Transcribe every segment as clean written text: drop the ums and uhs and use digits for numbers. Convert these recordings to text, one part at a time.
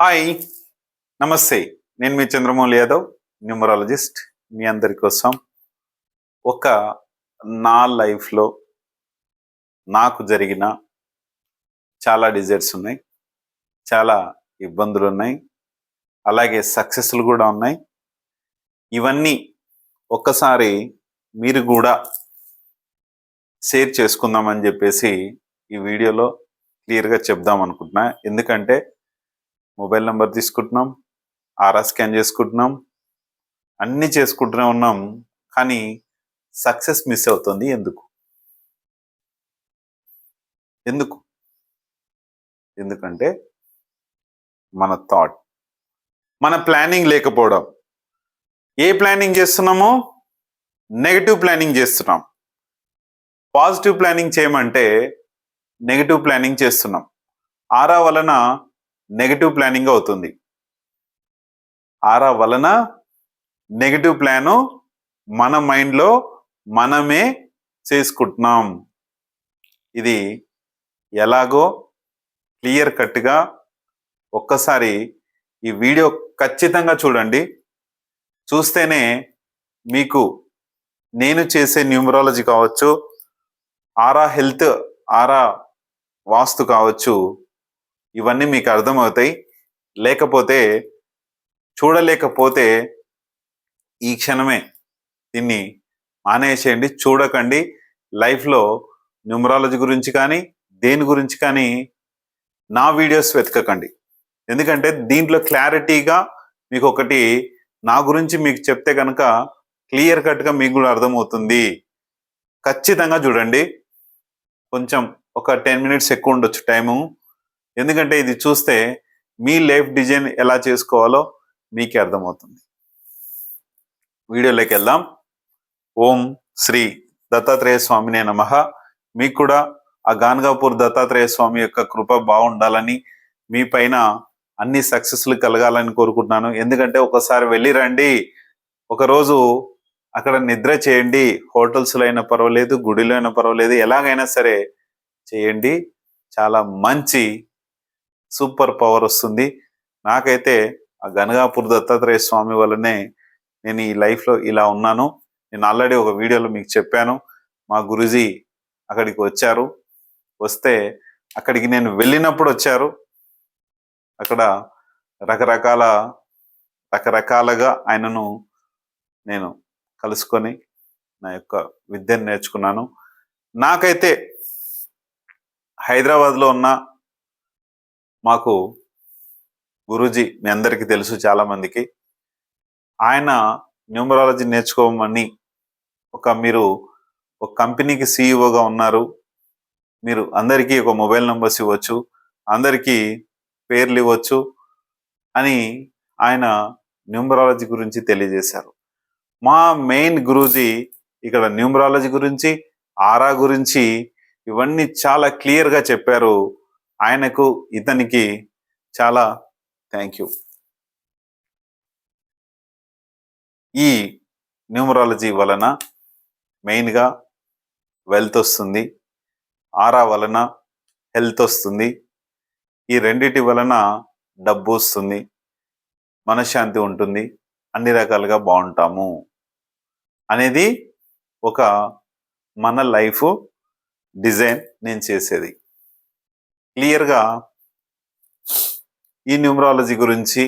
Hi, నమస్తే. నేను మీ Chandramouli Yadav, numerologist. మీ అందరి కోసం ఒక నా లైఫ్లో నాకు జరిగిన చాలా డిజైర్స్ ఉన్నాయి, చాలా ఇబ్బందులు ఉన్నాయి, అలాగే సక్సెస్లు కూడా ఉన్నాయి. ఇవన్నీ ఒక్కసారి మీరు కూడా షేర్ చేసుకుందామని చెప్పేసి ఈ వీడియోలో క్లియర్గా చెప్దాం అనుకుంటున్నా. ఎందుకంటే మొబైల్ నెంబర్ తీసుకుంటున్నాం, ఆర్ఆర్ స్కాన్ చేసుకుంటున్నాం, అన్నీ చేసుకుంటూనే ఉన్నాం, కానీ సక్సెస్ మిస్ అవుతుంది. ఎందుకు ఎందుకు ఎందుకంటే మన థాట్, మన ప్లానింగ్ లేకపోవడం. ఏ ప్లానింగ్ చేస్తున్నామో నెగటివ్ ప్లానింగ్ చేస్తున్నాం. పాజిటివ్ ప్లానింగ్ చేయమంటే నెగటివ్ ప్లానింగ్ చేస్తున్నాం. ఆరా వలన నెగటివ్ ప్లానింగ్ అవుతుంది. ఆరా వలన నెగటివ్ ప్లాను మన మైండ్లో మనమే చేసుకుంటున్నాం. ఇది ఎలాగో క్లియర్ కట్గా ఒక్కసారి ఈ వీడియో ఖచ్చితంగా చూడండి. చూస్తేనే మీకు నేను చేసే న్యూమరాలజీ కావచ్చు, ఆరా హెల్త్, ఆరా వాస్తు కావచ్చు, ఇవన్నీ మీకు అర్థమవుతాయి. లేకపోతే చూడలేకపోతే ఈ క్షణమే దీన్ని మానేసేయండి, చూడకండి. లైఫ్లో న్యూమరాలజీ గురించి కానీ దేని గురించి కానీ నా వీడియోస్ వెతకకండి. ఎందుకంటే దీంట్లో క్లారిటీగా మీకు ఒకటి నా గురించి మీకు చెప్తే కనుక క్లియర్ కట్గా మీకు కూడా అర్థమవుతుంది. ఖచ్చితంగా చూడండి. కొంచెం ఒక 10 మినిట్స్ ఎక్కువ ఉండొచ్చు టైము. ఎందుకంటే ఇది చూస్తే మీ లైఫ్ డిజైన్ ఎలా చేసుకోవాలో మీకే అర్థమవుతుంది. వీడియోలోకి వెళ్దాం. ఓం శ్రీ దత్తాత్రేయ స్వామినే నమః. మీకు కూడా ఆ గాన్గాపూర్ దత్తాత్రేయ స్వామి యొక్క కృప బాగుండాలని, మీ పైన అన్ని సక్సెస్లు కలగాలని కోరుకుంటున్నాను. ఎందుకంటే ఒకసారి వెళ్ళి రండి, ఒకరోజు అక్కడ నిద్ర చేయండి. హోటల్స్లో అయినా పర్వాలేదు, గుడిలో అయినా పర్వాలేదు, ఎలాగైనా సరే చేయండి. చాలా మంచి సూపర్ పవర్ వస్తుంది. నాకైతే ఆ గనగాపూర్ దత్తాత్రేయ స్వామి వల్లనే నేను ఈ లైఫ్లో ఇలా ఉన్నాను. నేను ఆల్రెడీ ఒక వీడియోలో మీకు చెప్పాను. మా గురుజీ అక్కడికి వచ్చారు. వస్తే అక్కడికి నేను వెళ్ళినప్పుడు వచ్చారు. అక్కడ రకరకాలుగా ఆయనను నేను కలుసుకొని నా యొక్క విద్యను నేర్చుకున్నాను. నాకైతే హైదరాబాద్లో ఉన్న మాకు గురూజీ, మీ అందరికీ తెలుసు చాలామందికి, ఆయన న్యూమరాలజీ నేర్చుకోమని మీరు ఒక కంపెనీకి సీఈఓగా ఉన్నారు, మీరు అందరికీ ఒక మొబైల్ నెంబర్స్ ఇవ్వచ్చు, అందరికీ పేర్లు ఇవ్వచ్చు అని ఆయన న్యూమరాలజీ గురించి తెలియజేశారు. మా మెయిన్ గురూజీ ఇక్కడ న్యూమరాలజీ గురించి, ఆరా గురించి ఇవన్నీ చాలా క్లియర్గా చెప్పారు. ఆయనకు, ఇతనికి చాలా థ్యాంక్ యూ. ఈ న్యూమరాలజీ వలన మెయిన్గా వెల్త్ వస్తుంది, ఆరా వలన హెల్త్ వస్తుంది, ఈ రెండిటి వలన డబ్బు వస్తుంది, మనశ్శాంతి ఉంటుంది, అన్ని రకాలుగా బాగుంటాము అనేది ఒక మన లైఫ్ డిజైన్ నేను చేసేది. క్లియర్గా ఈ న్యూమరాలజీ గురించి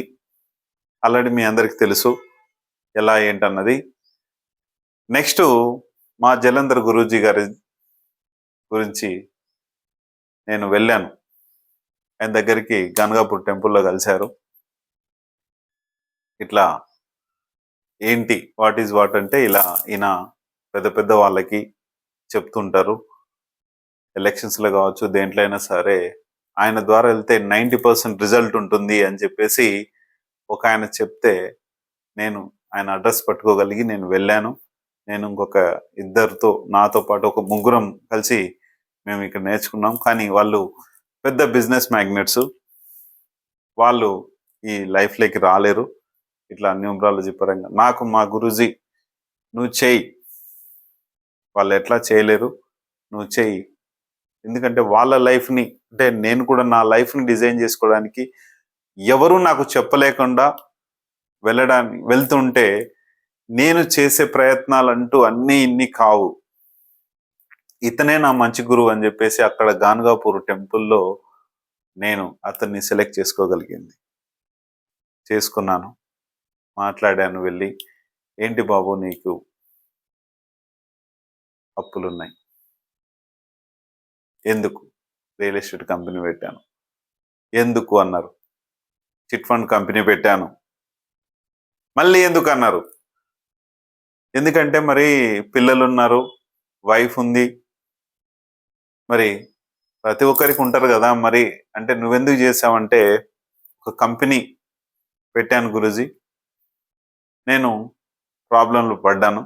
ఆల్రెడీ మీ అందరికి తెలుసు ఎలా ఏంటన్నది. నెక్స్ట్ మా జలంధర్ గురూజీ గారి గురించి నేను వెళ్ళాను. ఆయన దగ్గరికి గనగాపూర్ టెంపుల్లో కలిశారు. ఇట్లా ఏంటి వాట్ ఈజ్ వాట్ అంటే ఇలా ఈయన పెద్ద పెద్ద వాళ్ళకి చెప్తుంటారు. ఎలక్షన్స్లో కావచ్చు, దేంట్లో అయినా సరే ఆయన ద్వారా వెళ్తే 90% రిజల్ట్ ఉంటుంది అని చెప్పేసి ఒక ఆయన చెప్తే నేను ఆయన అడ్రస్ పట్టుకోగలిగి నేను వెళ్ళాను. నేను ఇంకొక ఇద్దరితో, నాతో పాటు ఒక ముగ్గురం కలిసి మేము ఇక్కడ నేర్చుకున్నాం. కానీ వాళ్ళు పెద్ద బిజినెస్ మ్యాగ్నెట్స్, వాళ్ళు ఈ లైఫ్లోకి రాలేరు ఇట్లా న్యూమరాలజీ పరంగా. నాకు మా గురూజీ నువ్వు చేయి, వాళ్ళు ఎట్లా చేయలేరు, నువ్వు చేయి. ఎందుకంటే వాళ్ళ లైఫ్ని, అంటే నేను కూడా నా లైఫ్ని డిజైన్ చేసుకోవడానికి ఎవరు నాకు చెప్పలేకుండా వెళ్తుంటే నేను చేసే ప్రయత్నాలంటూ అన్నీ ఇన్ని కావు. ఇతనే నా మంచి గురువు అని చెప్పేసి అక్కడ గాన్గాపూర్ టెంపుల్లో నేను అతన్ని సెలెక్ట్ చేసుకున్నాను. మాట్లాడాను వెళ్ళి, ఏంటి బాబు నీకు అప్పులున్నాయి? ఎందుకు? రియల్ ఎస్టేట్ కంపెనీ పెట్టాను. ఎందుకు అన్నారు? చిట్ ఫండ్ కంపెనీ పెట్టాను. మళ్ళీ ఎందుకు అన్నారు? ఎందుకంటే మరి పిల్లలు ఉన్నారు, వైఫ్ ఉంది, మరి ప్రతి ఒక్కరికి ఉంటారు కదా. మరి అంటే నువ్వెందుకు చేసావంటే, ఒక కంపెనీ పెట్టాను గురూజీ, నేను ప్రాబ్లంలో పడ్డాను.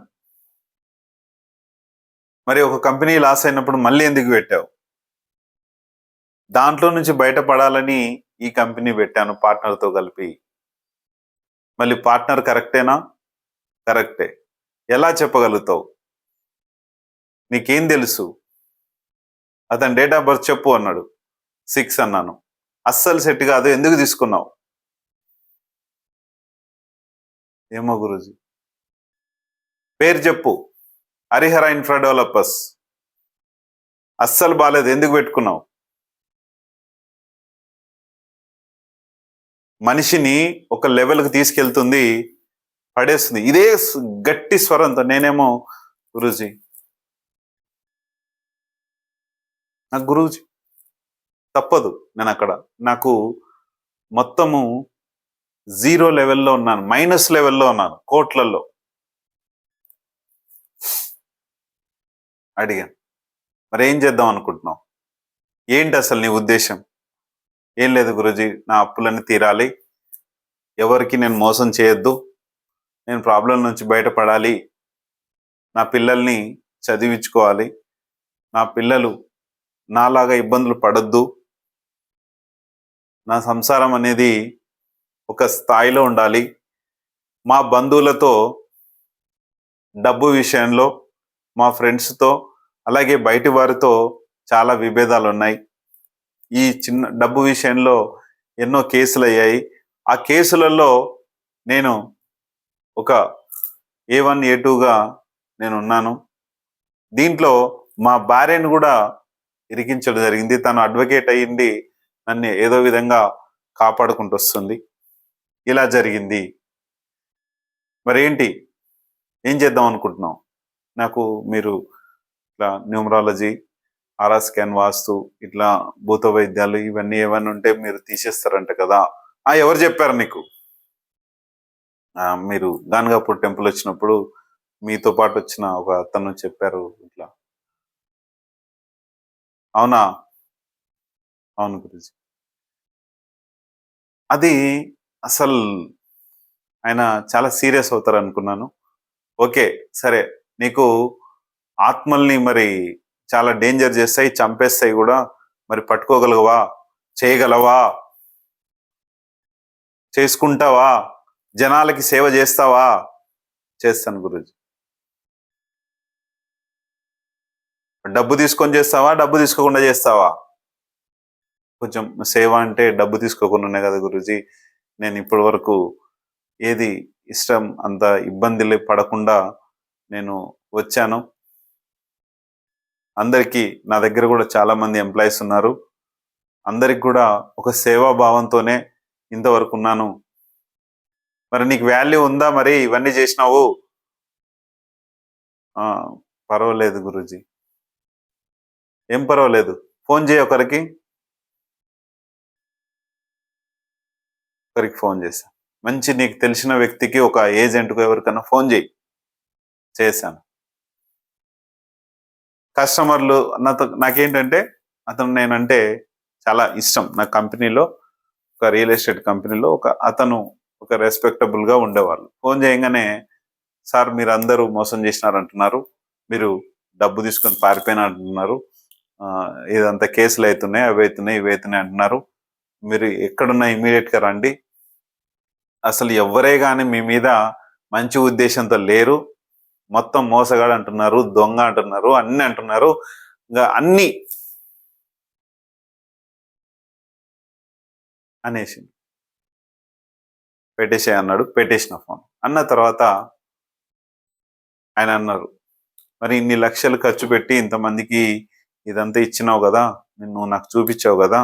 మరి ఒక కంపెనీ లాస్ అయినప్పుడు మళ్ళీ ఎందుకు పెట్టావు? దాంట్లో నుంచి బయటపడాలని ఈ కంపెనీ పెట్టాను పార్ట్నర్తో కలిపి. మళ్ళీ పార్ట్నర్ కరెక్టేనా? కరెక్టే. ఎలా చెప్పగలుగుతావు? నీకేం తెలుసు? అతని డేట్ ఆఫ్ బర్త్ చెప్పు అన్నాడు. 6 అన్నాను. అస్సలు సెట్ కాదు, ఎందుకు తీసుకున్నావు? ఏమో గురూజీ. పేరు చెప్పు. Harihara infra developers. అస్సలు బాలేదు, ఎందుకు పెట్టుకున్నావు? మనిషిని ఒక లెవెల్కి తీసుకెళ్తుంది, పడేస్తుంది. ఇదే గట్టి స్వరంతో. నేనేమో గురూజీ, నాకు గురూజీ తప్పదు. నేను అక్కడ నాకు మొత్తము 0 లెవెల్లో ఉన్నాను, మైనస్ లెవెల్లో ఉన్నాను, కోట్లలో. అడిగాను, మరి ఏం చేద్దాం అనుకుంటున్నావు? ఏంటి అసలు నీ ఉద్దేశం? ఏం లేదు గురూజీ, నా అప్పులన్నీ తీరాలి, ఎవరికి నేను మోసం చేయొద్దు, నేను ప్రాబ్లం నుంచి బయటపడాలి, నా పిల్లల్ని చదివించుకోవాలి, నా పిల్లలు నాలాగా ఇబ్బందులు పడొద్దు, నా సంసారం అనేది ఒక స్థాయిలో ఉండాలి, మా బంధువులతో డబ్బు విషయంలో, మా ఫ్రెండ్స్తో, అలాగే బయటి వారితో చాలా విభేదాలు ఉన్నాయి. ఈ చిన్న డబ్బు విషయంలో ఎన్నో కేసులు అయ్యాయి. ఆ కేసులలో నేను ఒక A1 A2గా నేను ఉన్నాను. దీంట్లో మా భార్యను కూడా ఇరికించడం జరిగింది. తను అడ్వకేట్ అయ్యింది, నన్ను ఏదో విధంగా కాపాడుకుంటూ వస్తుంది. ఇలా జరిగింది. మరేంటి, ఏం చేద్దాం అనుకుంటున్నాం? నాకు మీరు ఇట్లా న్యూమరాలజీ, ఆరా స్కాన్, వాస్తు, ఇట్లా భూత వైద్యాలు ఇవన్నీ ఏమన్నా ఉంటే మీరు తీసేస్తారంట కదా. ఎవరు చెప్పారు నీకు? మీరు గాన్గాపూర్ టెంపుల్ వచ్చినప్పుడు మీతో పాటు వచ్చిన ఒక అతను చెప్పారు ఇట్లా. అవునా? అవును గురుజీ. అది అసలు ఆయన చాలా సీరియస్ అవుతారు అనుకున్నాను. ఓకే, సరే, నీకు ఆత్మల్ని మరి చాలా డేంజర్ చేస్తాయి, చంపేస్తాయి కూడా, మరి పట్టుకోగలవా? చేయగలవా? చేసుకుంటావా? జనాలకి సేవ చేస్తావా? చేస్తాను గురూజీ. డబ్బు తీసుకొని చేస్తావా, డబ్బు తీసుకోకుండా చేస్తావా? కొంచెం సేవ అంటే డబ్బు తీసుకోకుండానే కదా గురూజీ. నేను ఇప్పటి వరకు ఏది ఇష్టం అంత ఇబ్బందులు పడకుండా నేను వచ్చాను. అందరికీ నా దగ్గర కూడా చాలా మంది ఎంప్లాయీస్ ఉన్నారు. అందరికి కూడా ఒక సేవా భావంతోనే ఇంతవరకు ఉన్నాను. మరి నీకు వాల్యూ ఉందా? మరి ఇవన్నీ చేసినావు. పర్వాలేదు గురూజీ. ఏం పర్వాలేదు, ఫోన్ చేయి ఒకరికి ఫోన్ చేశా. మంచి నీకు తెలిసిన వ్యక్తికి, ఒక ఏజెంట్కు ఎవరికన్నా ఫోన్ చేయి. చేశాను. కస్టమర్లు నాకేంటంటే, అతను నేనంటే చాలా ఇష్టం. నా కంపెనీలో, ఒక రియల్ ఎస్టేట్ కంపెనీలో అతను ఒక రెస్పెక్టబుల్గా ఉండేవాళ్ళు. ఫోన్ చేయగానే, సార్ మీరు అందరూ మోసం చేసినారంటున్నారు, మీరు డబ్బు తీసుకొని పారిపోయిన అంటున్నారు, ఇదంతా కేసులు అవుతున్నాయి, అవి అవుతున్నాయి, ఇవి అవుతున్నాయి అంటున్నారు, మీరు ఎక్కడున్నా ఇమీడియట్గా రండి, అసలు ఎవరే కానీ మీ మీద మంచి ఉద్దేశంతో లేరు, మొత్తం మోసగాడు అంటున్నారు, దొంగ అంటున్నారు, అన్ని అంటున్నారు, ఇంకా అన్ని అనేసి పెట్టేసే అన్నాడు. పెట్టేసిన ఫోన్. అన్న తర్వాత ఆయన అన్నారు, మరి ఇన్ని లక్షలు ఖర్చు పెట్టి ఇంతమందికి ఇదంతా ఇచ్చినావు కదా, నువ్వు నాకు చూపించావు కదా,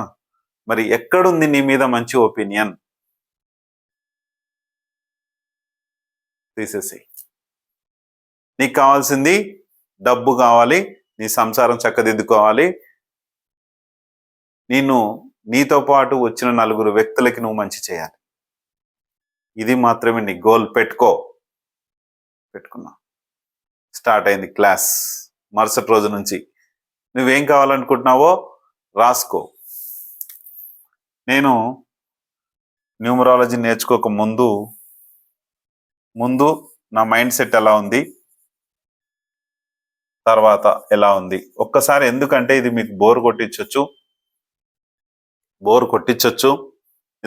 మరి ఎక్కడుంది నీ మీద మంచి ఒపీనియన్? తీసేసేయి. నీకు కావాల్సింది డబ్బు కావాలి, నీ సంసారం చక్కదిద్దుకోవాలి, నీతో పాటు వచ్చిన 4 వ్యక్తులకి నువ్వు మంచి చేయాలి. ఇది మాత్రమే నీ గోల్. పెట్టుకున్నా. స్టార్ట్ అయింది క్లాస్. మరుసటి రోజు నుంచి నువ్వేం కావాలనుకుంటున్నావో రాసుకో. నేను న్యూమరాలజీ నేర్చుకోక ముందు నా మైండ్ సెట్ ఎలా ఉంది, తర్వాత ఎలా ఉంది ఒక్కసారి. ఎందుకంటే ఇది మీకు బోర్ కొట్టించొచ్చు.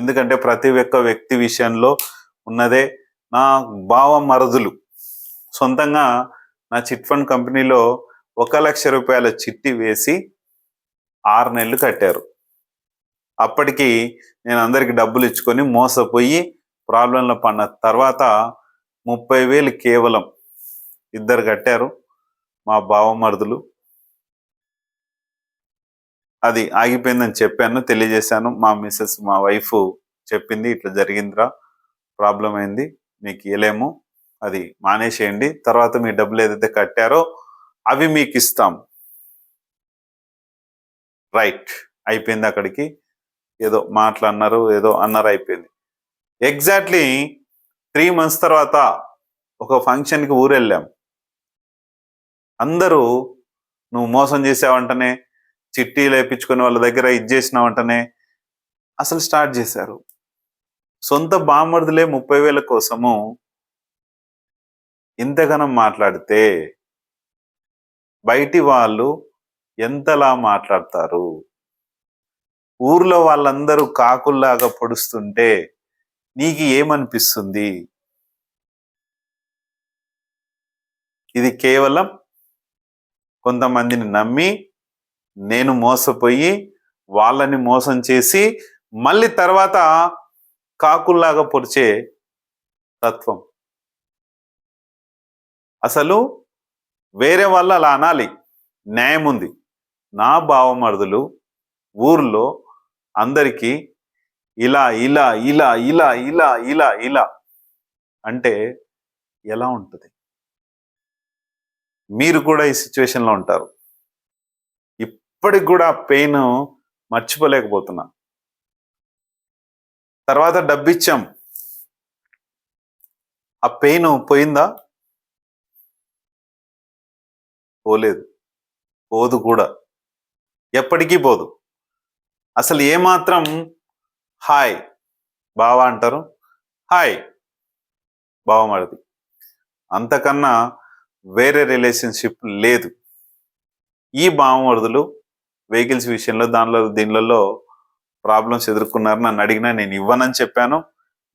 ఎందుకంటే ప్రతి ఒక్క వ్యక్తి విషయంలో ఉన్నదే. నా బావమరుదులు సొంతంగా నా చిట్ ఫండ్ కంపెనీలో 1 లక్ష రూపాయల చిట్టి వేసి 6 నెలలు కట్టారు. అప్పటికి నేను అందరికి డబ్బులు ఇచ్చుకొని మోసపోయి ప్రాబ్లంలో పడిన తర్వాత 30,000 కేవలం 2 కట్టారు మా బావమరుదులు. అది ఆగిపోయిందని చెప్పాను, తెలియజేశాను. మా మిస్సెస్, మా వైఫ్ చెప్పింది, ఇట్లా జరిగిందిరా, ప్రాబ్లం అయింది, మీకు ఇవ్వలేము, అది మానేసేయండి, తర్వాత మీ డబ్బులు ఏదైతే కట్టారో అవి మీకు ఇస్తాం. రైట్, అయిపోయింది. అక్కడికి ఏదో మాట్లాడినారు, ఏదో అన్నారు, అయిపోయింది. ఎగ్జాక్ట్లీ 3 months తర్వాత ఒక ఫంక్షన్కి ఊరెళ్ళాం. అందరూ నువ్వు మోసం చేసావంటనే, చిట్టీలు వేయించుకొని వాళ్ళ దగ్గర చేసినావంటనే అసలు స్టార్ట్ చేశారు. సొంత బామర్దులే 30,000 కోసము ఇంతగానం మాట్లాడితే బయటి వాళ్ళు ఎంతలా మాట్లాడతారు? ఊర్లో వాళ్ళందరూ కాకుల్లాగా పొడుస్తుంటే నీకు ఏమనిపిస్తుంది? ఇది కేవలం కొంతమందిని నమ్మి, నేను మోసపోయి వాళ్ళని మోసం చేసి మళ్ళీ తర్వాత కాకుల్లాగా పొడిచే తత్వం. అసలు వేరే వాళ్ళు అలా అనాలి, న్యాయం ఉంది. నా బావమరుదులు ఊర్లో అందరికీ ఇలా ఇలా ఇలా ఇలా ఇలా ఇలా ఇలా అంటే ఎలా ఉంటుంది? మీరు కూడా ఈ సిచ్యువేషన్లో ఉంటారు. ఇప్పటికి కూడా పెయిన్ మర్చిపోలేకపోతున్నా. తర్వాత డబ్బిచ్చాం, ఆ పెయిన్ పోయిందా? పోలేదు, పోదు కూడా, ఎప్పటికీ పోదు. అసలు ఏమాత్రం హాయ్ బావా అంటారు, హాయ్ బావమరిది, అంతకన్నా వేరే రిలేషన్షిప్ లేదు. ఈ బావమరుదులు వెహికల్స్ విషయంలో దీనిలలో ప్రాబ్లమ్స్ ఎదుర్కొన్నారు. నన్ను అడిగినా నేను ఇవ్వనని చెప్పాను.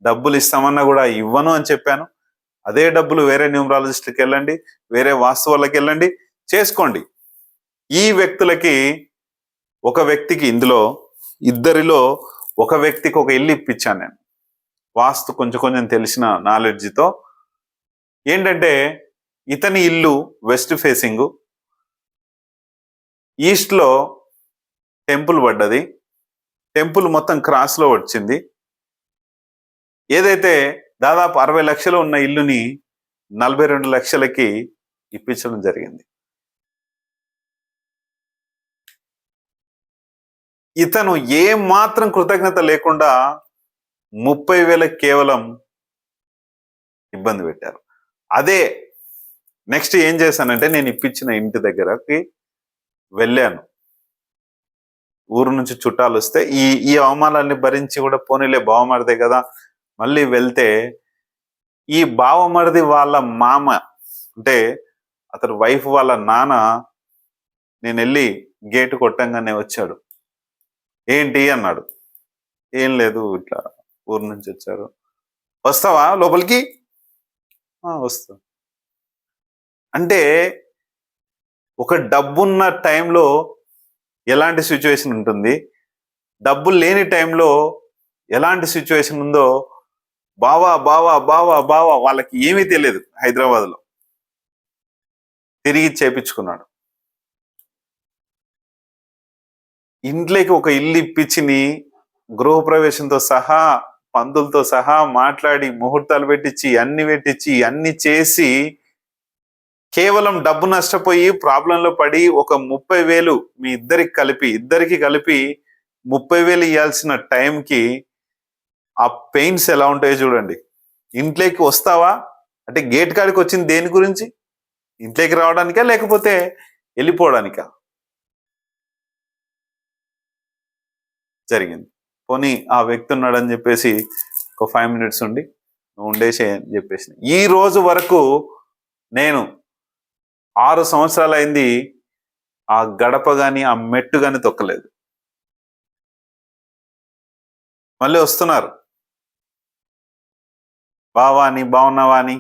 డబ్బులు ఇస్తామన్నా కూడా ఇవ్వను అని చెప్పాను. అదే డబ్బులు వేరే న్యూమరాలజిస్ట్కి వెళ్ళండి, వేరే వాస్తు వాళ్ళకి వెళ్ళండి, చేసుకోండి. ఈ వ్యక్తులకి, ఒక వ్యక్తికి, ఇందులో ఇద్దరిలో ఒక వ్యక్తికి ఒక ఇల్లు ఇప్పించాను నేను, వాస్తు కొంచెం తెలిసిన నాలెడ్జ్తో. ఏంటంటే ఇతని ఇల్లు వెస్ట్ ఫేసింగ్, ఈస్ట్లో టెంపుల్ పడ్డది, టెంపుల్ మొత్తం క్రాస్లో వచ్చింది. ఏదైతే దాదాపు 60 లక్షలు ఉన్న ఇల్లుని 42 లక్షలకి ఇప్పించడం జరిగింది. ఇతను ఏ మాత్రం కృతజ్ఞత లేకుండా 30,000 కేవలం ఇబ్బంది పెట్టారు. అదే నెక్స్ట్ ఏం చేశానంటే, నేను ఇప్పించిన ఇంటి దగ్గరకి వెళ్ళాను. ఊరు నుంచి చుట్టాలు వస్తే ఈ అవమానాన్ని భరించి కూడా పోనీలే బావమరిదే కదా, మళ్ళీ వెళ్తే ఈ బావమరిది వాళ్ళ మామ, అంటే అతని వైఫ్ వాళ్ళ నాన్న, నేను వెళ్ళి గేటు కొట్టంగానే వచ్చాడు. ఏంటి అన్నాడు. ఏం లేదు, ఇట్లా ఊరు నుంచి వచ్చారు, వస్తావా లోపలికి? వస్తా. అంటే ఒక డబ్బున్న టైంలో ఎలాంటి సిచ్యువేషన్ ఉంటుంది, డబ్బులు లేని టైంలో ఎలాంటి సిచ్యువేషన్ ఉందో బావా బావా బావా బావా, వాళ్ళకి ఏమీ తెలియదు. హైదరాబాద్ లో తిరిగి చేపించుకున్నాడు. ఇంట్లోకి ఒక ఇల్లు ఇప్పించి గృహప్రవేశంతో సహా పందులతో సహా మాట్లాడి ముహూర్తాలు పెట్టించి అన్ని చేసి కేవలం డబ్బు నష్టపోయి ప్రాబ్లంలో పడి ఒక 30,000 మీ ఇద్దరికి కలిపి 30,000 ఇవ్వాల్సిన టైంకి ఆ పెయిన్స్ ఎలా ఉంటాయో చూడండి. ఇంట్లోకి వస్తావా అంటే గేట్ కాడికి వచ్చింది దేని గురించి? ఇంట్లోకి రావడానికా లేకపోతే వెళ్ళిపోవడానికా? జరిగింది. పోనీ ఆ వ్యక్తి ఉన్నాడని చెప్పేసి ఒక 5 మినిట్స్ ఉండి నువ్వు ఉండేసే అని చెప్పేసి ఈ రోజు వరకు నేను 6 సంవత్సరాలు అయింది ఆ గడప గాని ఆ మెట్టు గాని తొక్కలేదు. మళ్ళీ వస్తున్నారు, బావా అని బాగున్నావా అని.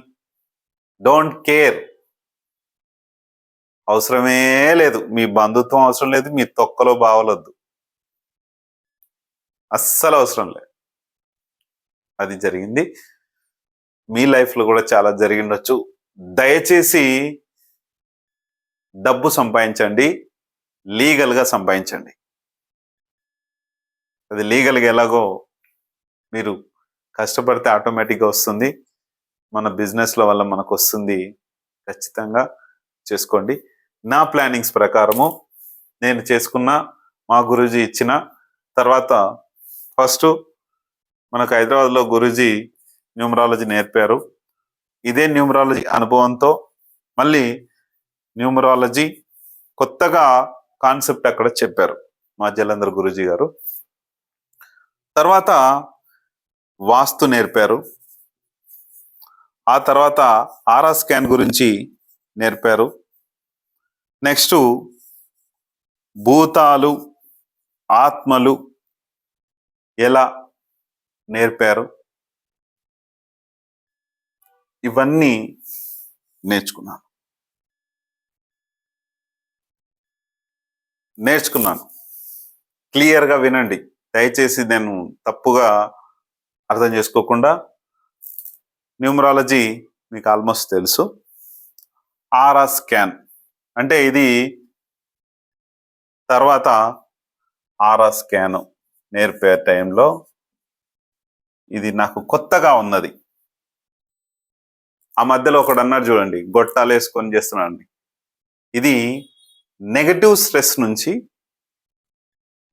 డోంట్ కేర్, అవసరమే లేదు. మీ బంధుత్వం అవసరం లేదు, మీ తొక్కలో బావలొద్దు, అస్సలు అవసరం లేదు. అది జరిగింది. మీ లైఫ్ లో కూడా చాలా జరిగిండొచ్చు. దయచేసి డబ్బు సంపాదించండి, లీగల్ గా సంపాదించండి. అది లీగల్ గా ఎలాగో మీరు కష్టపడితే ఆటోమేటిక్గా వస్తుంది. మన బిజినెస్ లో వల్ల మనకు వస్తుంది. ఖచ్చితంగా చేసుకోండి. నా ప్లానింగ్స్ ప్రకారము నేను చేసుకున్న, మా గురూజీ ఇచ్చిన తర్వాత ఫస్ట్ మనకు హైదరాబాద్లో గురూజీ న్యూమరాలజీ నేర్పారు. ఇదే న్యూమరాలజీ అనుభవంతో మళ్ళీ న్యూమరాలజీ కొత్తగా కాన్సెప్ట్ అక్కడ చెప్పారు మా జలంధర్ గురూజీ గారు. తర్వాత వాస్తు నేర్పారు. ఆ తర్వాత ఆరా స్కాన్ గురించి నేర్పారు. నెక్స్ట్ భూతాలు, ఆత్మలు ఎలా నేర్పారు. ఇవన్నీ నేర్చుకున్నాను. క్లియర్గా వినండి దయచేసి, నేను తప్పుగా అర్థం చేసుకోకుండా. న్యూమరాలజీ మీకు ఆల్మోస్ట్ తెలుసు. ఆరా స్కాన్ అంటే ఇది తర్వాత ఆరా స్కాన్ నేర్పే టైంలో ఇది నాకు కొత్తగా ఉన్నది. ఆ మధ్యలో ఒకడు అన్నాడు చూడండి, గొట్టాలు వేసుకొని చేస్తున్నాడు. ఇది నెగటివ్ స్ట్రెస్ నుంచి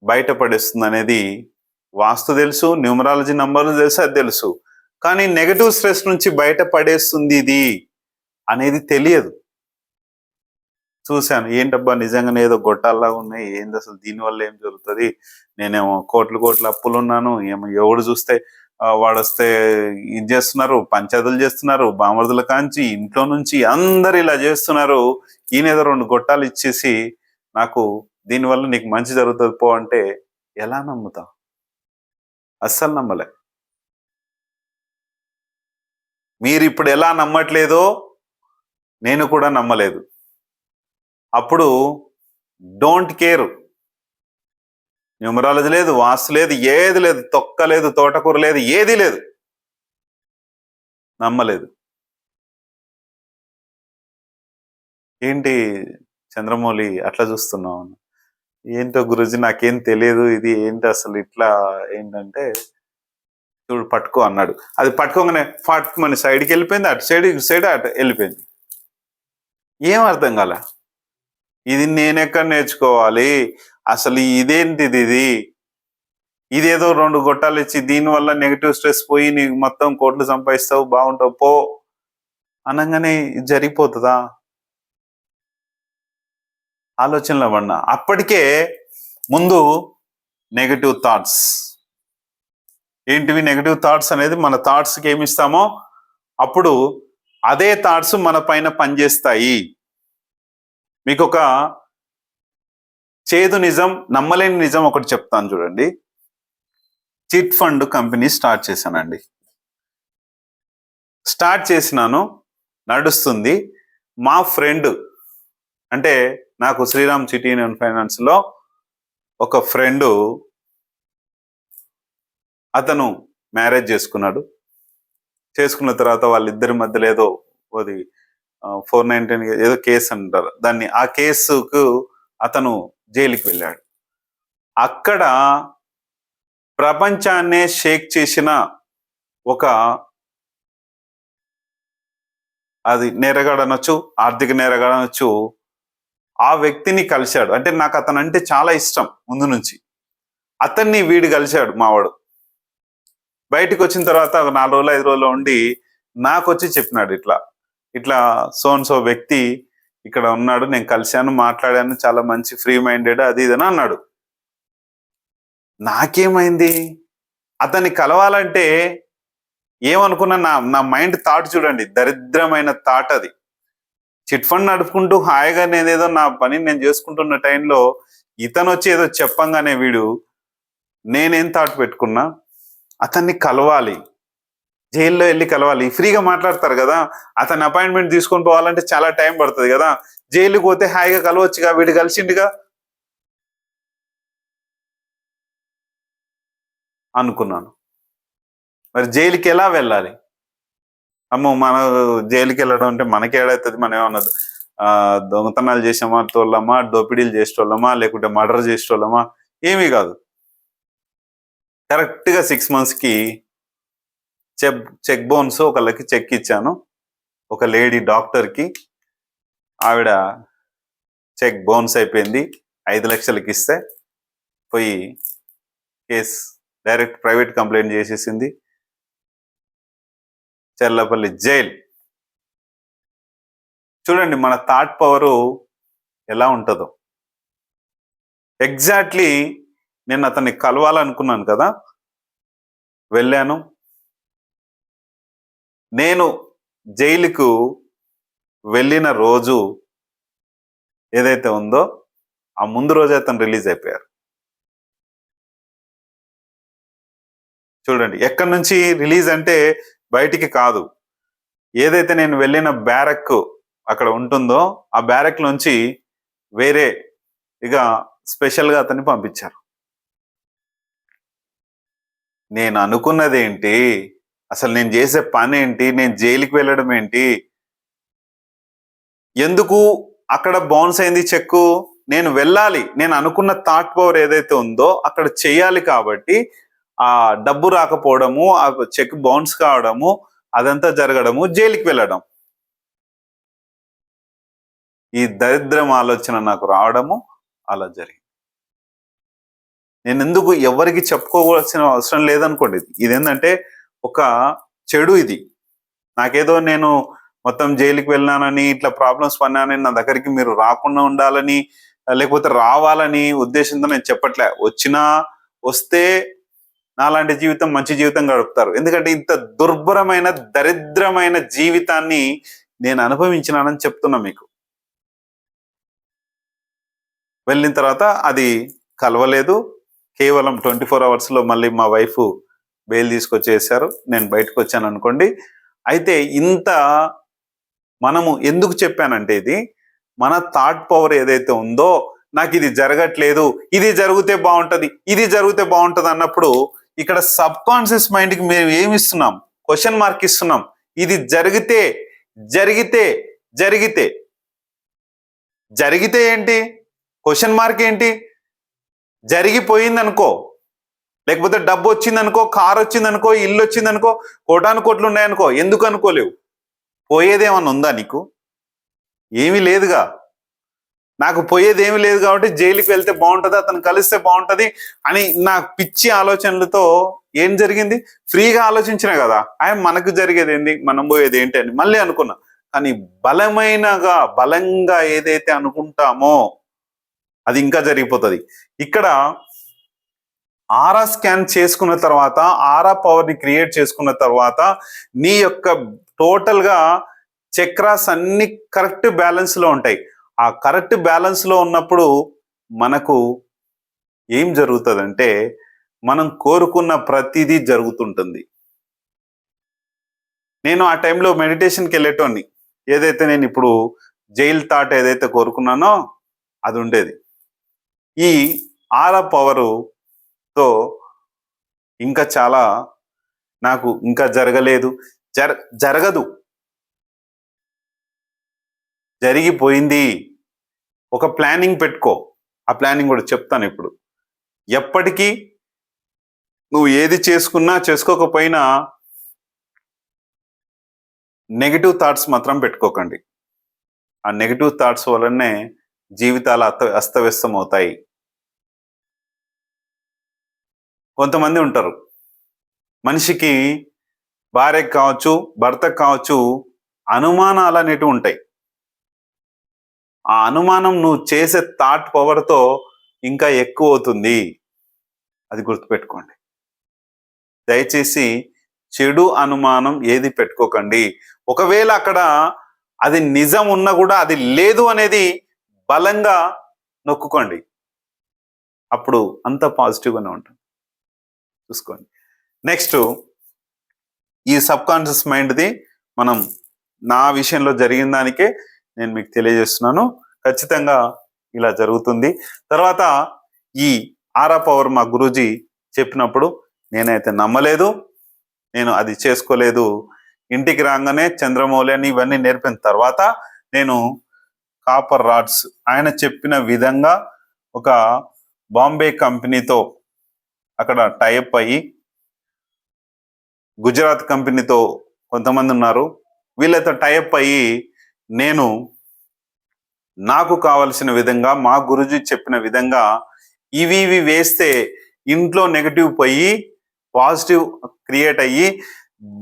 బయటపడేస్తుంది అనేది వాస్తు తెలుసు, న్యూమరాలజీ నంబర్లు తెలుసు, అది తెలుసు. కానీ నెగటివ్ స్ట్రెస్ నుంచి బయటపడేస్తుంది ఇది అనేది తెలియదు. చూశాను, ఏంటబ్బా నిజంగానే ఏదో గొట్టాల్లాగా ఉన్నాయి, ఏంది అసలు దీనివల్ల ఏం జరుగుతుంది, నేనేమో కోట్ల అప్పులు ఉన్నాను, ఏమో ఎవడు చూస్తే వాడు వస్తే ఇది చేస్తున్నారు, పంచాయతీలు చేస్తున్నారు, బామర్దుల కాంచి ఇంట్లో నుంచి అందరు ఇలా చేస్తున్నారు, ఈయన ఏదో 2 గొట్టాలు ఇచ్చేసి నాకు దీనివల్ల నీకు మంచి జరుగుతుంది పో అంటే ఎలా నమ్ముతా? అస్సలు నమ్మలే. మీరు ఇప్పుడు ఎలా నమ్మట్లేదో నేను కూడా నమ్మలేదు. అప్పుడు డోంట్ కేర్, న్యూమరాలజీ లేదు, వాస్తు లేదు, ఏది లేదు, తొక్క లేదు, తోటకూర లేదు, ఏది లేదు, నమ్మలేదు. ఏంటి చంద్రమౌళి అట్లా చూస్తున్నావు? ఏంటో గురుజీ నాకేం తెలియదు, ఇది ఏంటి అసలు ఇట్లా ఏంటంటే చూడు పట్టుకో అన్నాడు. అది పట్టుకోగానే మన సైడ్కి వెళ్ళిపోయింది, అటు సైడ్ ఇటు సైడ్ అటు వెళ్ళిపోయింది. ఏం అర్థం కాల. ఇది నేనెక్కడ నేర్చుకోవాలి అసలు? ఇదేంటిది? ఇదేదో 2 గొట్టాలు ఇచ్చి దీనివల్ల నెగిటివ్ స్ట్రెస్ పోయి నీకు మొత్తం కోట్లు సంపాదిస్తావు, బాగుంటావు పో అనగానే జరిగిపోతుందా? ఆలోచనలో పడినా. అప్పటికే ముందు నెగటివ్ థాట్స్. ఏంటివి నెగటివ్ థాట్స్ అనేది? మన థాట్స్కి ఏమి ఇస్తామో అప్పుడు అదే థాట్స్ మన పైన పనిచేస్తాయి. మీకు ఒక చేదు నిజం, నమ్మలేని నిజం ఒకటి చెప్తాను చూడండి. చిట్ ఫండ్ కంపెనీ స్టార్ట్ చేశానండి. స్టార్ట్ చేసినాను, నడుస్తుంది. మా ఫ్రెండ్ అంటే నాకు శ్రీరామ్ చిట్ యూనియన్ ఫైనాన్స్ లో ఒక ఫ్రెండ్, అతను మ్యారేజ్ చేసుకున్నాడు. చేసుకున్న తర్వాత వాళ్ళిద్దరి మధ్యలో ఏదో అది 419 ఏదో కేసు అంటారు దాన్ని. ఆ కేసుకు అతను జైలుకి వెళ్ళాడు. అక్కడ ప్రపంచాన్నే షేక్ చేసిన ఒక అది నేరగాడు అనొచ్చు, ఆర్థిక నేరగాడు అనొచ్చు, ఆ వ్యక్తిని కలిశాడు. అంటే నాకు అతను అంటే చాలా ఇష్టం ముందు నుంచి. అతన్ని వీడు కలిశాడు మావాడు. బయటకు వచ్చిన తర్వాత ఒక 4 రోజులు 5 రోజులు ఉండి నాకు వచ్చి చెప్పినాడు, ఇట్లా ఇట్లా సో అండ్ సో వ్యక్తి ఇక్కడ ఉన్నాడు, నేను కలిశాను, మాట్లాడాను, చాలా మంచి ఫ్రీ మైండెడ్ అది ఇదని అన్నాడు. నాకేమైంది, అతన్ని కలవాలంటే ఏమనుకున్నా, నా మైండ్ థాట్ చూడండి, దరిద్రమైన థాట్ అది. చిట్ ఫండ్ నడుపుకుంటూ హాయిగా నేనేదో నా పని నేను చేసుకుంటున్న టైంలో ఇతను వచ్చి ఏదో చెప్పంగానే వీడు, నేనేం థాట్ పెట్టుకున్నా, అతన్ని కలవాలి, జైల్లో వెళ్ళి కలవాలి. ఫ్రీగా మాట్లాడతారు కదా, అతని అపాయింట్మెంట్ తీసుకొని పోవాలంటే చాలా టైం పడుతుంది కదా, జైలుకి పోతే హాయిగా కలవచ్చుగా, వీడు కలిసిండుగా అనుకున్నాను. మరి జైలుకి ఎలా వెళ్ళాలి? అమ్మో, మన జైలుకి వెళ్ళడం అంటే మనకి ఏడవుతుంది, మనం ఏమన్నా దొంగతనాలు చేసామా, తోళ్ళమా, దోపిడీలు చేసేటోళ్ళమా, లేకుంటే మర్డర్ చేసేటోళ్ళమా? ఏమీ కాదు. కరెక్ట్ గా 6 months కి చెక్ బౌన్స్ ఒకళ్ళకి చెక్ ఇచ్చాను, ఒక లేడీ డాక్టర్ కి. ఆవిడ చెక్ బౌన్స్ అయిపోయింది, 5 లక్షలకి ఇస్తే పోయి కేసు డైరెక్ట్ ప్రైవేట్ కంప్లైంట్ చేసేసింది. చెర్లపల్లి జైల్. చూడండి మన థాట్ పవరు ఎలా ఉంటుందో. ఎగ్జాక్ట్లీ నేను అతన్ని కలవాలనుకున్నాను కదా, వెళ్ళాను. నేను జైలుకు వెళ్ళిన రోజు ఏదైతే ఉందో ఆ ముందు రోజు అతను రిలీజ్ అయిపోయారు. చూడండి, ఎక్కడి నుంచి రిలీజ్ అంటే బయటికి కాదు, ఏదైతే నేను వెళ్ళిన బ్యారక్ అక్కడ ఉంటుందో ఆ బ్యారక్ నుంచి వేరే ఇక స్పెషల్ గా అతన్ని పంపించారు. నేను అనుకున్నది ఏంటి, అసలు నేను చేసే పని ఏంటి, నేను జైలుకి వెళ్ళడం ఏంటి, ఎందుకు అక్కడ బౌన్స్ అయింది చెక్కు, నేను వెళ్ళాలి, నేను అనుకున్న థాట్ పవర్ ఏదైతే ఉందో అక్కడ చేయాలి. కాబట్టి ఆ డబ్బు రాకపోవడము, ఆ చెక్ బౌన్స్ కావడము, అదంతా జరగడము, జైలుకి వెళ్ళడం, ఈ దరిద్రం ఆలోచన నాకు రావడము అలా జరిగింది. నేను ఎందుకు ఎవరికి చెప్పుకోవాల్సిన అవసరం లేదనుకోండి. ఇదేంటంటే ఒక చెడు, ఇది నాకేదో నేను మొత్తం జైలుకి వెళ్ళినానని, ఇట్లా ప్రాబ్లమ్స్ పడినానని నా దగ్గరికి మీరు రాకుండా ఉండాలని, లేకపోతే రావాలని ఉద్దేశంతో నేను చెప్పట్లే. వస్తే నాలాంటి జీవితం, మంచి జీవితం గడుపుతారు. ఎందుకంటే ఇంత దుర్భరమైన దరిద్రమైన జీవితాన్ని నేను అనుభవించినానని చెప్తున్నా మీకు. వెళ్ళిన తర్వాత అది కలవలేదు. కేవలం 24 hours లో మళ్ళీ మా వైఫ్ బెయిల్ తీసుకొచ్చేసారు, నేను బయటకు వచ్చాను అనుకోండి. అయితే ఇంత మనము ఎందుకు చెప్పానంటే, ఇది మన థాట్ పవర్ ఏదైతే ఉందో, నాకు ఇది జరగట్లేదు, ఇది జరిగితే బాగుంటది, ఇది జరిగితే బాగుంటది అన్నప్పుడు ఇక్కడ సబ్ కాన్షియస్ మైండ్ కి మేము ఏమి ఇస్తున్నాం, క్వశ్చన్ మార్క్ ఇస్తున్నాం. ఇది జరిగితే జరిగితే జరిగితే జరిగితే ఏంటి, క్వశ్చన్ మార్క్ ఏంటి, జరిగిపోయింది అనుకో, లేకపోతే డబ్బు వచ్చింది అనుకో, కార్ వచ్చింది అనుకో, ఇల్లు వచ్చింది అనుకో, కోటాను కోట్లు ఉన్నాయనుకో, ఎందుకు అనుకోలేవు? పోయేదేమన్నా ఉందా నీకు? ఏమీ లేదుగా. నాకు పోయేది ఏమీ లేదు కాబట్టి జైలుకి వెళ్తే బాగుంటది, అతను కలిస్తే బాగుంటది అని నా పిచ్చి ఆలోచనలతో ఏం జరిగింది, ఫ్రీగా ఆలోచించిన కదా, మనకు జరిగేది ఏంది, మనం పోయేది ఏంటి అని మళ్ళీ అనుకున్నా. కానీ బలంగా ఏదైతే అనుకుంటామో అది ఇంకా జరిగిపోతుంది. ఇక్కడ ఆరా స్కాన్ చేసుకున్న తర్వాత, ఆరా పవర్ ని క్రియేట్ చేసుకున్న తర్వాత, నీ యొక్క టోటల్ గా చక్రాస్ అన్ని కరెక్ట్ బ్యాలెన్స్ లో ఉంటాయి. ఆ కరెక్ట్ బ్యాలెన్స్ లో ఉన్నప్పుడు మనకు ఏం జరుగుతుందంటే, మనం కోరుకున్న ప్రతిదీ జరుగుతుంటుంది. నేను ఆ టైంలో మెడిటేషన్కి వెళ్ళేటోని, ఏదైతే నేను ఇప్పుడు జైల్ థాట్ ఏదైతే కోరుకున్నానో అది ఉండేది. ఈ ఆరా పవరుతో ఇంకా చాలా నాకు ఇంకా జరగలేదు, జరగదు, జరిగిపోయింది. ఒక ప్లానింగ్ పెట్టుకో. ఆ ప్లానింగ్ కూడా చెప్తాను ఇప్పుడు. ఎప్పటికీ నువ్వు ఏది చేసుకున్నా చేసుకోకపోయినా నెగిటివ్ థాట్స్ మాత్రం పెట్టుకోకండి. ఆ నెగిటివ్ థాట్స్ వల్లనే జీవితాలు అస్తవ్యస్తం అవుతాయి. కొంతమంది ఉంటారు, మనిషికి భార్యకు కావచ్చు, భర్తకు కావచ్చు, అనుమానాలు అనేటివి ఉంటాయి. ఆ అనుమానం నువ్వు చేసే థాట్ పవర్తో ఇంకా ఎక్కువ అవుతుంది. అది గుర్తుపెట్టుకోండి. దయచేసి చెడు అనుమానం ఏది పెట్టుకోకండి. ఒకవేళ అక్కడ అది నిజం ఉన్నా కూడా అది లేదు అనేది బలంగా నొక్కుకోండి. అప్పుడు అంత పాజిటివ్గానే ఉంటుంది. చూసుకోండి. నెక్స్ట్, ఈ సబ్ కాన్షియస్ మైండ్ది మనం నా విషయంలో జరిగిన దానికే నేను మీకు తెలియజేస్తున్నాను. ఖచ్చితంగా ఇలా జరుగుతుంది. తర్వాత ఈ ఆరా పవర్ మా గురూజీ చెప్పినప్పుడు నేనైతే నమ్మలేదు, నేను అది చేసుకోలేదు. ఇంటికి రాగానే చంద్రమౌళి అని ఇవన్నీ నేర్పిన తర్వాత నేను కాపర్ రాడ్స్ ఆయన చెప్పిన విధంగా ఒక బాంబే కంపెనీతో అక్కడ టైఅప్ అయ్యి, గుజరాత్ కంపెనీతో కొంతమంది ఉన్నారు, వీళ్ళతో టైఅప్ అయ్యి నేను నాకు కావలసిన విధంగా మా గురుజీ చెప్పిన విధంగా ఇవి వేస్తే ఇంట్లో నెగటివ్ పోయి పాజిటివ్ క్రియేట్ అయ్యి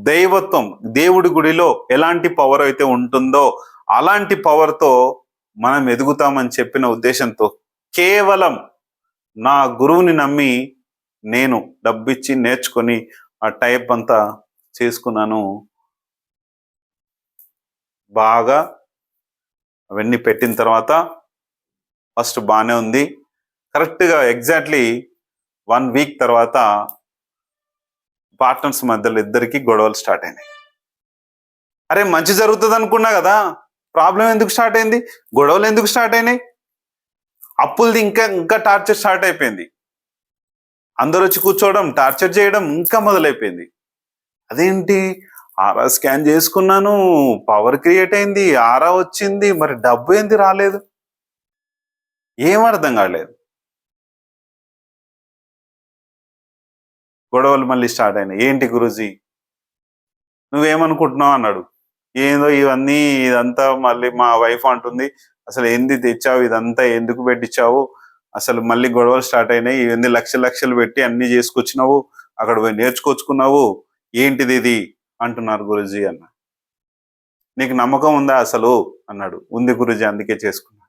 దైవత్వం, దేవుడి గుడిలో ఎలాంటి పవర్ అయితే ఉంటుందో అలాంటి పవర్తో మనం ఎదుగుతామని చెప్పిన ఉద్దేశంతో కేవలం నా గురువుని నమ్మి నేను డబ్బిచ్చి నేర్చుకొని ఆ టైప్ అంతా చేసుకున్నాను. బాగా అవన్నీ పెట్టిన తర్వాత ఫస్ట్ బాగానే ఉంది. కరెక్ట్గా ఎగ్జాక్ట్లీ 1 వీక్ తర్వాత పార్ట్నర్స్ మధ్యలో ఇద్దరికి గొడవలు స్టార్ట్ అయినాయి. అరే మంచి జరుగుతుంది అనుకున్నా కదా, ప్రాబ్లం ఎందుకు స్టార్ట్ అయింది, గొడవలు ఎందుకు స్టార్ట్ అయినాయి, అప్పులది ఇంకా టార్చర్ స్టార్ట్ అయిపోయింది. అందరూ వచ్చి కూర్చోవడం, టార్చర్ చేయడం ఇంకా మొదలైపోయింది. అదేంటి, ఆరా స్కాన్ చేసుకున్నాను, పవర్ క్రియేట్ అయింది, ఆరా వచ్చింది, మరి డబ్బు ఏంది రాలేదు, ఏం అర్థం కాలేదు. గొడవలు మళ్ళీ స్టార్ట్ అయినాయి. ఏంటి గురూజీ నువ్వేమనుకుంటున్నావు అన్నాడు. ఏందో ఇవన్నీ, ఇదంతా మళ్ళీ మా వైఫ్ అంటుంది, అసలు ఏంది తెచ్చావు, ఇదంతా ఎందుకు పెట్టించావు, అసలు మళ్ళీ గొడవలు స్టార్ట్ అయినాయి, ఇవన్నీ లక్షలు పెట్టి అన్ని చేసుకొచ్చినావు, అక్కడ పోయి నేర్చుకొచ్చుకున్నావు, ఏంటిది ఇది అంటున్నారు గురూజీ అన్న. నీకు నమ్మకం ఉందా అసలు అన్నాడు. ఉంది గురూజీ, అందుకే చేసుకున్నా.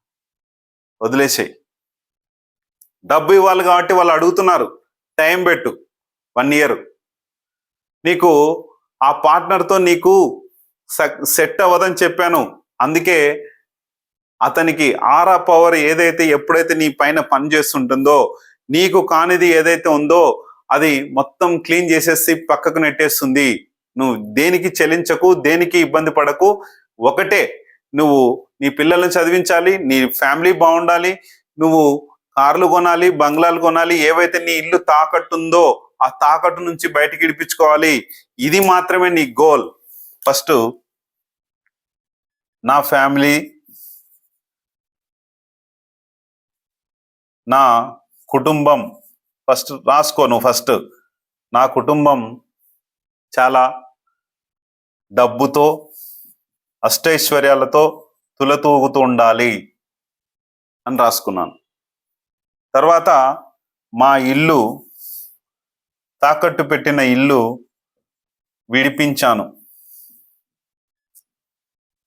వదిలేసాయి. డబ్బు ఇవ్వాలి కాబట్టి వాళ్ళు అడుగుతున్నారు, టైం పెట్టు 1 year. నీకు ఆ పార్ట్నర్తో నీకు సెట్ అవ్వదని చెప్పాను, అందుకే అతనికి ఆరా పవర్ ఏదైతే ఎప్పుడైతే నీ పైన పని చేస్తుంటుందో, నీకు కానిది ఏదైతే ఉందో అది మొత్తం క్లీన్ చేసేసి పక్కకు నెట్టేస్తుంది. నువ్వు దేనికి చెల్లించకు, దేనికి ఇబ్బంది పడకు. ఒకటే, నువ్వు నీ పిల్లల్ని చదివించాలి, నీ ఫ్యామిలీ బాగుండాలి, నువ్వు కార్లు కొనాలి, బంగ్లాలు కొనాలి, ఏవైతే నీ ఇల్లు తాకట్టుందో ఆ తాకట్టు నుంచి బయటికి ఇడిపించుకోవాలి. ఇది మాత్రమే నీ గోల్. ఫస్ట్ నా ఫ్యామిలీ, నా కుటుంబం ఫస్ట్ రాసుకో నువ్వు. ఫస్ట్ నా కుటుంబం చాలా డబ్బుతో అష్టైశ్వర్యాలతో తులతూగుతూ ఉండాలి అని రాసుకున్నాను. తర్వాత మా ఇల్లు, తాకట్టు పెట్టిన ఇల్లు విడిపించాను.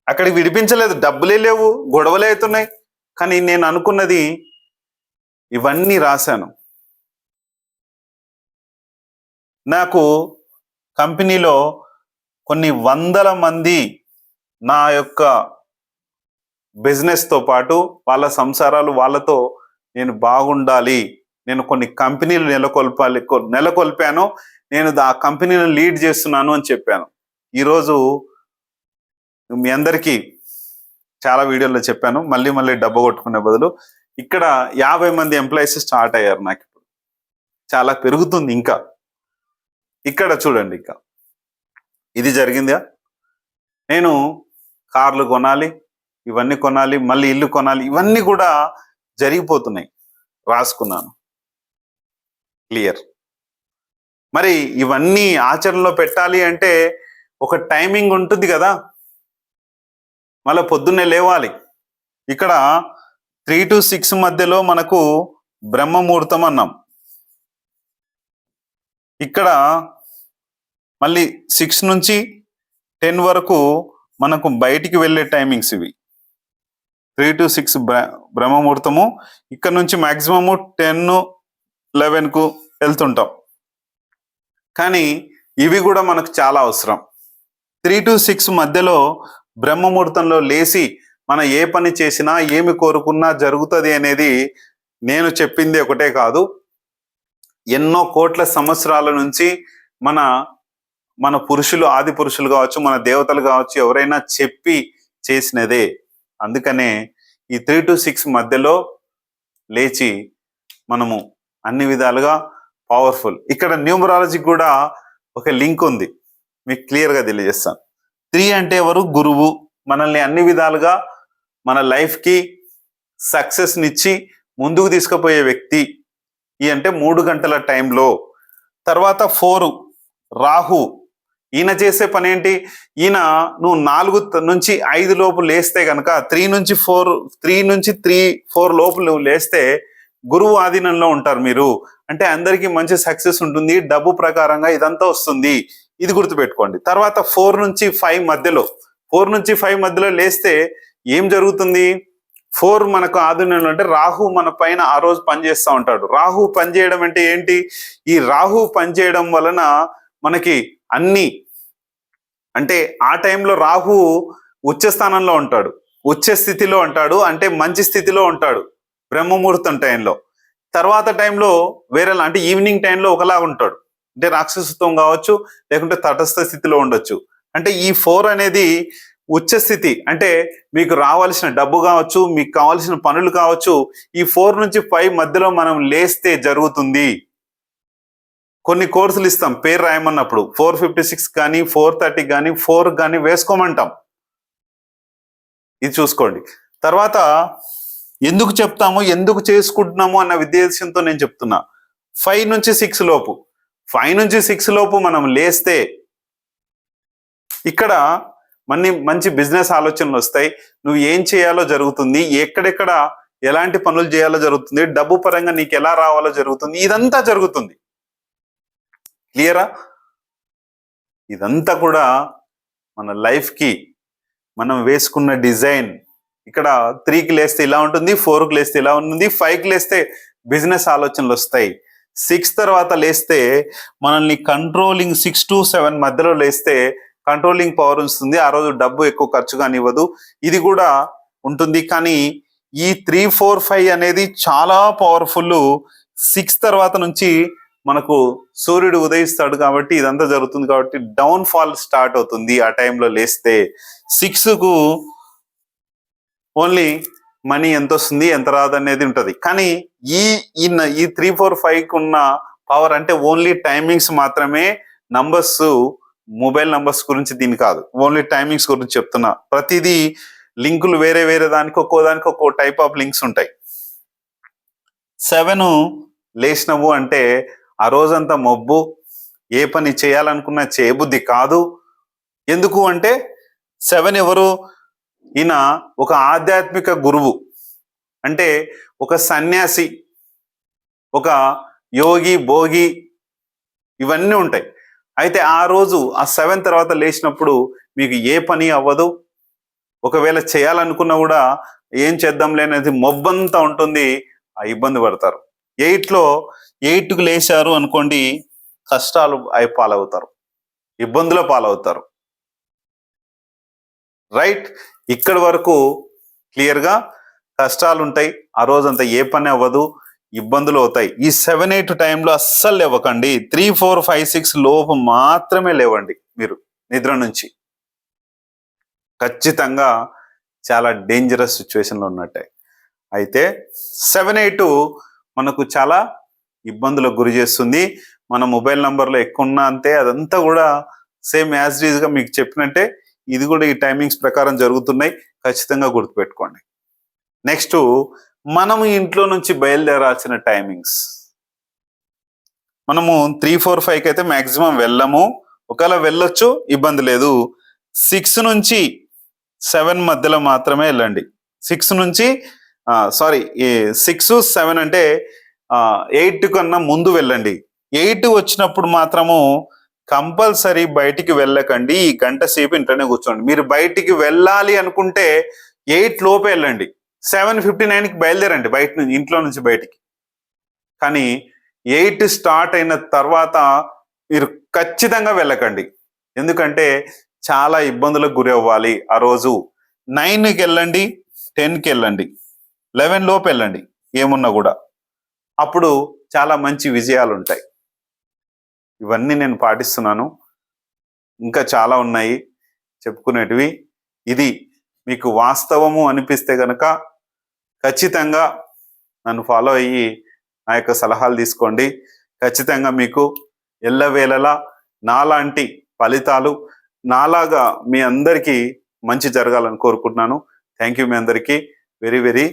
అక్కడికి విడిపించలేదు, డబ్బులే లేవు, గొడవలే అవుతున్నాయి, కానీ నేను అనుకున్నది ఇవన్నీ రాశాను. నాకు కంపెనీలో కొన్ని వందల మంది నా యొక్క బిజినెస్తో పాటు వాళ్ళ సంసారాలు, వాళ్ళతో నేను బాగుండాలి, నేను కొన్ని కంపెనీలు నెలకొల్పాను, నేను ఆ కంపెనీలను లీడ్ చేస్తున్నాను అని చెప్పాను. ఈరోజు మీ అందరికీ చాలా వీడియోలో చెప్పాను, మళ్ళీ డబ్బు కొట్టుకునే బదులు ఇక్కడ 50 మంది ఎంప్లాయీస్ స్టార్ట్ అయ్యారు. నాకు ఇప్పుడు చాలా పెరుగుతుంది ఇంకా. ఇక్కడ చూడండి, ఇంకా ఇది జరిగిందా? నేను కార్లు కొనాలి, ఇవన్నీ కొనాలి, మళ్ళీ ఇల్లు కొనాలి, ఇవన్నీ కూడా జరిగిపోతున్నాయి. రాసుకున్నాను. క్లియర్. మరి ఇవన్నీ ఆచరణలో పెట్టాలి అంటే ఒక టైమింగ్ ఉంటుంది కదా. మళ్ళీ పొద్దున్నే లేవాలి. ఇక్కడ 3 to 6 మధ్యలో మనకు బ్రహ్మముహూర్తం అన్నాం. ఇక్కడ మళ్ళీ 6 నుంచి 10 వరకు మనకు బయటికి వెళ్ళే టైమింగ్స్ ఇవి. 3 to 6 బ్రహ్మముహూర్తము. ఇక్కడ నుంచి మాక్సిమము 10-11కు వెళ్తుంటాం. కానీ ఇవి కూడా మనకు చాలా అవసరం. 3 to 6 మధ్యలో బ్రహ్మముహూర్తంలో లేచి మనం ఏ పని చేసినా ఏమి కోరుకున్నా జరుగుతుంది అనేది నేను చెప్పింది ఒకటే కాదు, ఎన్నో కోట్ల సంవత్సరాల నుంచి మన పురుషులు, ఆది పురుషులు కావచ్చు, మన దేవతలు కావచ్చు, ఎవరైనా చెప్పి చేసినదే. అందుకనే ఈ 3 to 6 మధ్యలో లేచి మనము అన్ని విధాలుగా పవర్ఫుల్. ఇక్కడ న్యూమరాలజీ కూడా ఒక లింక్ ఉంది, మీకు క్లియర్గా తెలియజేస్తాను. 3 అంటే ఎవరు? గురువు. మనల్ని అన్ని విధాలుగా మన లైఫ్కి సక్సెస్నిచ్చి ముందుకు తీసుకుపోయే వ్యక్తి. ఈ అంటే 3 గంటల టైంలో. తర్వాత 4 రాహు. ఈయన చేసే పని ఏంటి? ఈయన నువ్వు 4 నుంచి 5 లోపు లేస్తే కనుక 3 నుంచి 4 లోపు నువ్వు లేస్తే గురువు ఆధీనంలో ఉంటారు మీరు. అంటే అందరికీ మంచి సక్సెస్ ఉంటుంది, డబ్బు ప్రకారంగా ఇదంతా వస్తుంది. ఇది గుర్తుపెట్టుకోండి. తర్వాత 4 నుంచి 5 మధ్యలో లేస్తే ఏం జరుగుతుంది? 4 మనకు ఆధీనంలో అంటే రాహు మన పైన ఆ రోజు పనిచేస్తూ ఉంటాడు. రాహు పనిచేయడం అంటే ఏంటి? ఈ రాహు పనిచేయడం వలన మనకి అన్ని, అంటే ఆ టైంలో రాహు ఉచ్చ స్థానంలో ఉంటాడు, ఉచ్చ స్థితిలో ఉంటాడు, అంటే మంచి స్థితిలో ఉంటాడు బ్రహ్మముహూర్తం టైంలో. తర్వాత టైంలో వేరేలా, అంటే ఈవినింగ్ టైంలో ఒకలాగా ఉంటాడు, అంటే రాక్షసత్వం కావచ్చు, లేకుంటే తటస్థ స్థితిలో ఉండొచ్చు. అంటే ఈ 4 అనేది ఉచ్చ స్థితి, అంటే మీకు రావాల్సిన డబ్బు కావచ్చు, మీకు కావాల్సిన పనులు కావచ్చు, ఈ 4 నుంచి 5 మధ్యలో మనం లేస్తే జరుగుతుంది. కొన్ని కోర్సులు ఇస్తాం పేరు రాయమన్నప్పుడు 456 కానీ 430 కానీ 4 కానీ వేసుకోమంటాం. ఇది చూసుకోండి. తర్వాత ఎందుకు చెప్తాము, ఎందుకు చేసుకుంటున్నాము అన్న ఉద్దేశంతో నేను చెప్తున్నా. 5 నుంచి 6 లోపు మనం లేస్తే ఇక్కడ మంచి బిజినెస్ ఆలోచనలు వస్తాయి. నువ్వు ఏం చేయాలో జరుగుతుంది, ఎక్కడెక్కడ ఎలాంటి పనులు చేయాలో జరుగుతుంది, డబ్బు పరంగా నీకు ఎలా రావాలో జరుగుతుంది, ఇదంతా జరుగుతుంది. క్లియరా? ఇదంతా కూడా మన లైఫ్కి మనం వేసుకున్న డిజైన్. ఇక్కడ 3కి లేస్తే ఇలా ఉంటుంది, 4కి లేస్తే ఇలా ఉంటుంది, 5కి లేస్తే బిజినెస్ ఆలోచనలు వస్తాయి. 6 తర్వాత లేస్తే మనల్ని కంట్రోలింగ్, 6 to 7 మధ్యలో లేస్తే కంట్రోలింగ్ పవర్ వస్తుంది. ఆ రోజు డబ్బు ఎక్కువ ఖర్చు కానివ్వదు, ఇది కూడా ఉంటుంది. కానీ ఈ 3, 4, 5 అనేది చాలా పవర్ఫుల్. 6 తర్వాత నుంచి మనకు సూర్యుడు ఉదయిస్తాడు కాబట్టి ఇదంతా జరుగుతుంది, కాబట్టి డౌన్ ఫాల్ స్టార్ట్ అవుతుంది ఆ టైంలో లేస్తే. 6కు ఓన్లీ మనీ ఎంత వస్తుంది, ఎంత రాదు అనేది ఉంటుంది. కానీ ఈ 3, 4, 5కు ఉన్న పవర్ అంటే ఓన్లీ టైమింగ్స్ మాత్రమే. నంబర్స్, మొబైల్ నంబర్స్ గురించి దీని కాదు, ఓన్లీ టైమింగ్స్ గురించి చెప్తున్నా. ప్రతిదీ లింకులు వేరే దానికి ఒక్కో టైప్ ఆఫ్ లింక్స్ ఉంటాయి. 7 లేచినవు అంటే ఆ రోజంతా మబ్బు, ఏ పని చేయాలనుకున్నా చేయబుద్ధి కాదు. ఎందుకు అంటే 7 ఎవరు? ఈయన ఒక ఆధ్యాత్మిక గురువు, అంటే ఒక సన్యాసి, ఒక యోగి, భోగి, ఇవన్నీ ఉంటాయి. అయితే ఆ రోజు ఆ 7 తర్వాత లేచినప్పుడు మీకు ఏ పని అవ్వదు. ఒకవేళ చేయాలనుకున్నా కూడా ఏం చేద్దాంలే అనేది మొబ్బంతా ఉంటుంది, ఆ ఇబ్బంది పడతారు. 8కు లేచారు అనుకోండి, కష్టాలు పాలవుతారు, ఇబ్బందుల పాలవుతారు. రైట్? ఇక్కడి వరకు క్లియర్గా కష్టాలు ఉంటాయి, ఆ రోజంతా ఏ పని అవ్వదు, ఇబ్బందులు అవుతాయి. ఈ 7, 8 టైంలో అస్సలు లేవకండి. 3, 4, 5, 6 లోపు మాత్రమే లేవండి మీరు నిద్ర నుంచి. ఖచ్చితంగా చాలా డేంజరస్ సిచ్యువేషన్లో ఉన్నట్టే. అయితే 7, 8 మనకు చాలా ఇబ్బందులకు గురి చేస్తుంది. మన మొబైల్ నంబర్లో ఎక్కువ ఉన్నా అంతే, అదంతా కూడా సేమ్ యాజ్ గా మీకు చెప్పినట్టే ఇది కూడా ఈ టైమింగ్స్ ప్రకారం జరుగుతున్నాయి, ఖచ్చితంగా గుర్తుపెట్టుకోండి. నెక్స్ట్, మనము ఇంట్లో నుంచి బయలుదేరాల్సిన టైమింగ్స్. మనము 3, 4, 5 అయితే మాక్సిమం వెళ్ళము, ఒకవేళ వెళ్ళొచ్చు ఇబ్బంది లేదు. 6 నుంచి 7 మధ్యలో మాత్రమే వెళ్ళండి. 6 నుంచి 6-7 అంటే 8 కన్నా ముందు వెళ్ళండి. 8 వచ్చినప్పుడు మాత్రము కంపల్సరీ బయటికి వెళ్ళకండి, ఈ గంట సేపు ఇంట్లోనే కూర్చోండి. మీరు బయటికి వెళ్ళాలి అనుకుంటే 8 లోపే వెళ్ళండి, 7:59కి బయలుదేరండి బయట నుంచి, ఇంట్లో నుంచి బయటికి. కానీ 8 స్టార్ట్ అయిన తర్వాత మీరు ఖచ్చితంగా వెళ్ళకండి, ఎందుకంటే చాలా ఇబ్బందులకు గురి అవ్వాలి ఆ రోజు. 9కి వెళ్ళండి, 10కి వెళ్ళండి, 11 లోపు వెళ్ళండి ఏమున్నా కూడా, అప్పుడు చాలా మంచి విజయాలు ఉంటాయి. ఇవన్నీ నేను పాటిస్తున్నాను, ఇంకా చాలా ఉన్నాయి చెప్పుకునేటివి. ఇది మీకు వాస్తవము అనిపిస్తే గనక ఖచ్చితంగా నన్ను ఫాలో అయ్యి నా యొక్క సలహాలు తీసుకోండి. ఖచ్చితంగా మీకు ఎల్లవేళలా నాలాంటి ఫలితాలు, నాలాగా మీ అందరికీ మంచి జరగాలని కోరుకుంటున్నాను. థ్యాంక్ యూ మీ అందరికీ వెరీ వెరీ